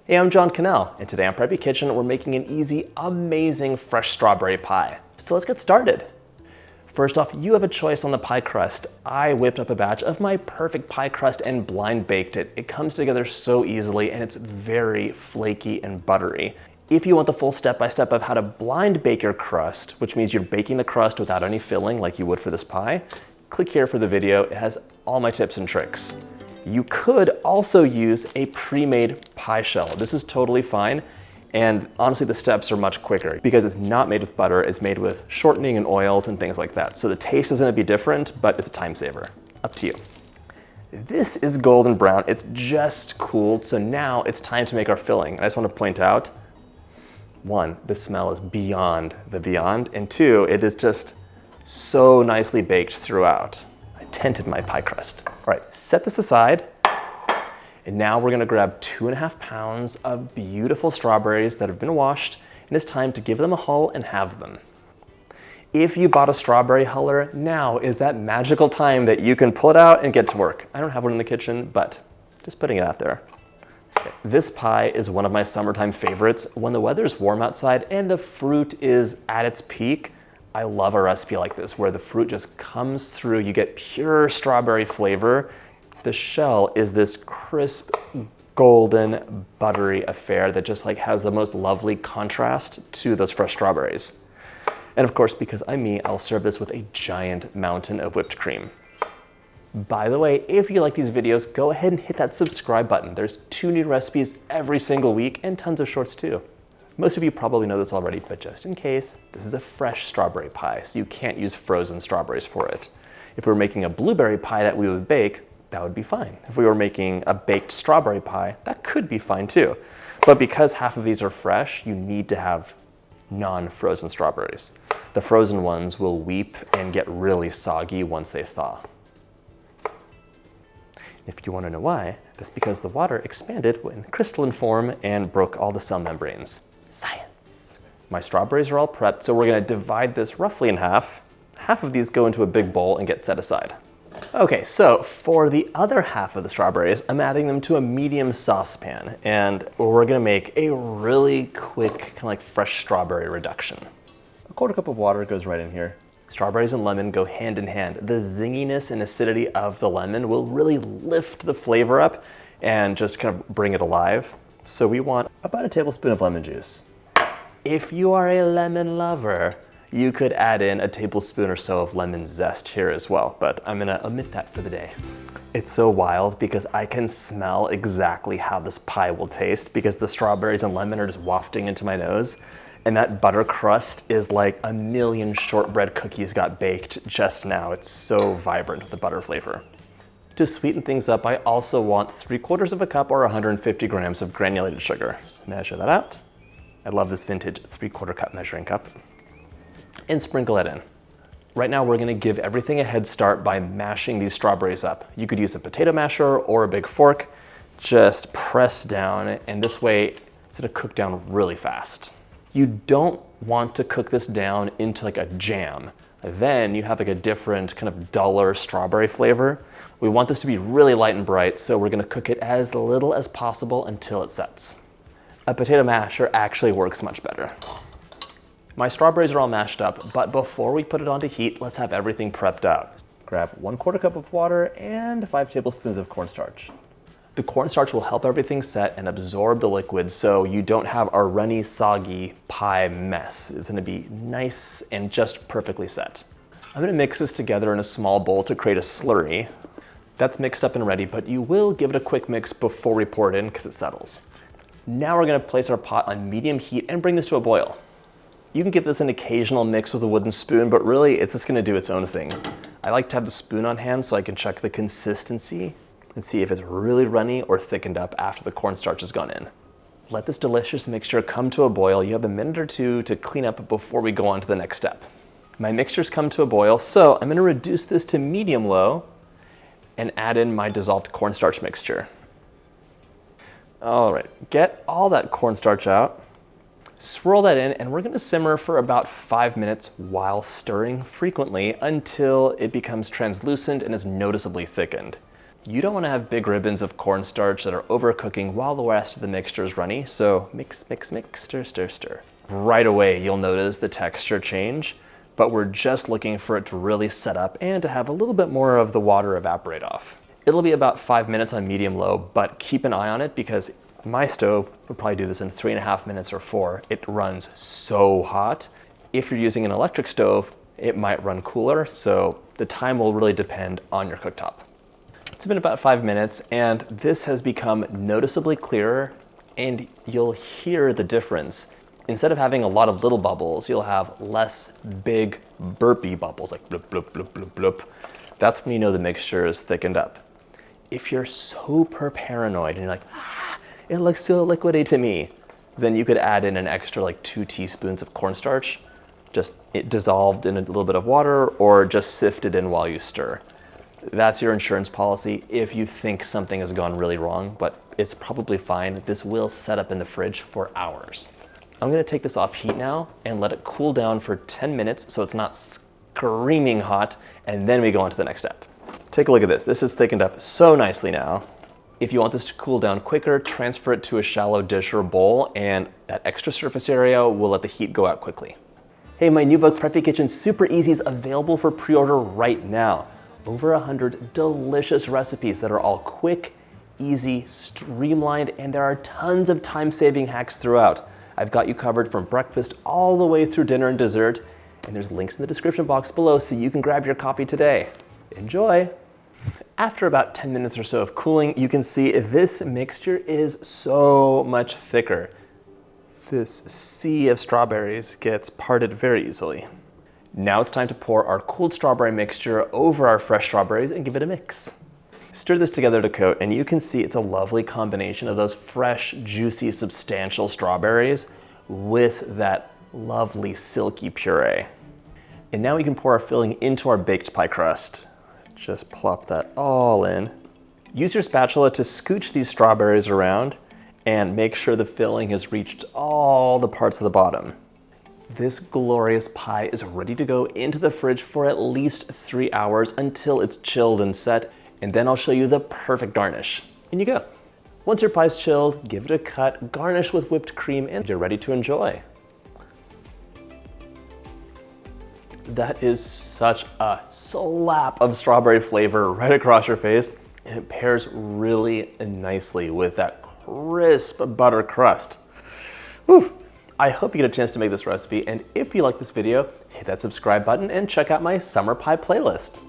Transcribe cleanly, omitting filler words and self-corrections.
Hey, I'm John Cannell, and today on Preppy Kitchen, we're making an easy, amazing fresh strawberry pie. So let's get started. First off, you have a choice on the pie crust. I whipped up a batch of my perfect pie crust and blind baked it. It comes together so easily and it's very flaky and buttery. If you want the full step-by-step of how to blind bake your crust, which means you're baking the crust without any filling like you would for this pie, click here for the video. It has all my tips and tricks. You could also use a pre-made pie shell. This is totally fine. And honestly, the steps are much quicker because it's not made with butter, it's made with shortening and oils and things like that. So the taste is gonna be different, but it's a time saver. Up to you. This is golden brown. It's just cooled, so now it's time to make our filling. And I just wanna point out, one, the smell is beyond the beyond, and two, it is just so nicely baked throughout. I tinted my pie crust. All right, set this aside. And now we're gonna grab 2.5 pounds of beautiful strawberries that have been washed, and it's time to give them a hull and halve them. If you bought a strawberry huller, now is that magical time that you can pull it out and get to work. I don't have one in the kitchen, but just putting it out there. Okay. This pie is one of my summertime favorites. When the weather's warm outside and the fruit is at its peak, I love a recipe like this where the fruit just comes through, you get pure strawberry flavor. The shell is this crisp, golden, buttery affair that just like has the most lovely contrast to those fresh strawberries. And of course, because I'm me, I'll serve this with a giant mountain of whipped cream. By the way, if you like these videos, go ahead and hit that subscribe button. There's 2 new recipes every single week and tons of shorts too. Most of you probably know this already, but just in case, this is a fresh strawberry pie, so you can't use frozen strawberries for it. If we were making a blueberry pie that we would bake, that would be fine. If we were making a baked strawberry pie, that could be fine too. But because half of these are fresh, you need to have non-frozen strawberries. The frozen ones will weep and get really soggy once they thaw. If you want to know why, that's because the water expanded in crystalline form and broke all the cell membranes. Science. My strawberries are all prepped, so we're going to divide this roughly in half. Half of these go into a big bowl and get set aside. Okay, so for the other half of the strawberries, I'm adding them to a medium saucepan, and we're gonna make a really quick, kind of like fresh strawberry reduction. A 1/4 cup of water goes right in here. Strawberries and lemon go hand in hand. The zinginess and acidity of the lemon will really lift the flavor up and just kind of bring it alive. So we want about a tablespoon of lemon juice. If you are a lemon lover, you could add in a tablespoon or so of lemon zest here as well, but I'm gonna omit that for the day. It's so wild because I can smell exactly how this pie will taste because the strawberries and lemon are just wafting into my nose, and that butter crust is like a million shortbread cookies got baked just now. It's so vibrant with the butter flavor. To sweeten things up, I also want 3/4 cup or 150 grams of granulated sugar. Just measure that out. I love this vintage 3/4 cup measuring cup. And sprinkle it in. Right now we're gonna give everything a head start by mashing these strawberries up. You could use a potato masher or a big fork. Just press down, and this way it's gonna cook down really fast. You don't want to cook this down into like a jam. Then you have like a different kind of duller strawberry flavor. We want this to be really light and bright, so we're gonna cook it as little as possible until it sets. A potato masher actually works much better. My strawberries are all mashed up, but before we put it onto heat, let's have everything prepped out. Grab 1/4 cup of water and 5 tablespoons of cornstarch. The cornstarch will help everything set and absorb the liquid so you don't have a runny, soggy pie mess. It's gonna be nice and just perfectly set. I'm gonna mix this together in a small bowl to create a slurry. That's mixed up and ready, but you will give it a quick mix before we pour it in because it settles. Now we're gonna place our pot on medium heat and bring this to a boil. You can give this an occasional mix with a wooden spoon, but really it's just gonna do its own thing. I like to have the spoon on hand so I can check the consistency and see if it's really runny or thickened up after the cornstarch has gone in. Let this delicious mixture come to a boil. You have a minute or two to clean up before we go on to the next step. My mixture's come to a boil, so I'm gonna reduce this to medium-low and add in my dissolved cornstarch mixture. All right, get all that cornstarch out. Swirl that in, and we're gonna simmer for about 5 minutes while stirring frequently until it becomes translucent and is noticeably thickened. You don't want to have big ribbons of cornstarch that are overcooking while the rest of the mixture is runny, so mix, mix, mix, stir, stir, stir. Right away, you'll notice the texture change, but we're just looking for it to really set up and to have a little bit more of the water evaporate off. It'll be about 5 minutes on medium-low, but keep an eye on it because my stove would probably do this in 3.5 minutes or 4. It runs so hot. If you're using an electric stove, it might run cooler, so the time will really depend on your cooktop. It's been about 5 minutes, and this has become noticeably clearer, and you'll hear the difference. Instead of having a lot of little bubbles, you'll have less big burpy bubbles, like bloop, bloop, bloop, bloop, bloop. That's when you know the mixture is thickened up. If you're super paranoid and you're like, it looks so liquidy to me, then you could add in an extra like 2 teaspoons of cornstarch, just it dissolved in a little bit of water, or just sifted in while you stir. That's your insurance policy if you think something has gone really wrong, but it's probably fine. This will set up in the fridge for hours. I'm gonna take this off heat now and let it cool down for 10 minutes so it's not screaming hot, and then we go on to the next step. Take a look at this. This is thickened up so nicely now. If you want this to cool down quicker, transfer it to a shallow dish or bowl, and that extra surface area will let the heat go out quickly. Hey, my new book, Preppy Kitchen Super Easy, is available for pre-order right now. Over 100 delicious recipes that are all quick, easy, streamlined, and there are tons of time-saving hacks throughout. I've got you covered from breakfast all the way through dinner and dessert, and there's links in the description box below so you can grab your copy today. Enjoy! After about 10 minutes or so of cooling, you can see this mixture is so much thicker. This sea of strawberries gets parted very easily. Now it's time to pour our cooled strawberry mixture over our fresh strawberries and give it a mix. Stir this together to coat, and you can see it's a lovely combination of those fresh, juicy, substantial strawberries with that lovely silky puree. And now we can pour our filling into our baked pie crust. Just plop that all in. Use your spatula to scooch these strawberries around and make sure the filling has reached all the parts of the bottom. This glorious pie is ready to go into the fridge for at least 3 hours until it's chilled and set, and then I'll show you the perfect garnish. In you go. Once your pie's chilled, give it a cut, garnish with whipped cream, and you're ready to enjoy. That is such a slap of strawberry flavor right across your face, and it pairs really nicely with that crisp butter crust. Whew. I hope you get a chance to make this recipe, and if you like this video, hit that subscribe button and check out my summer pie playlist.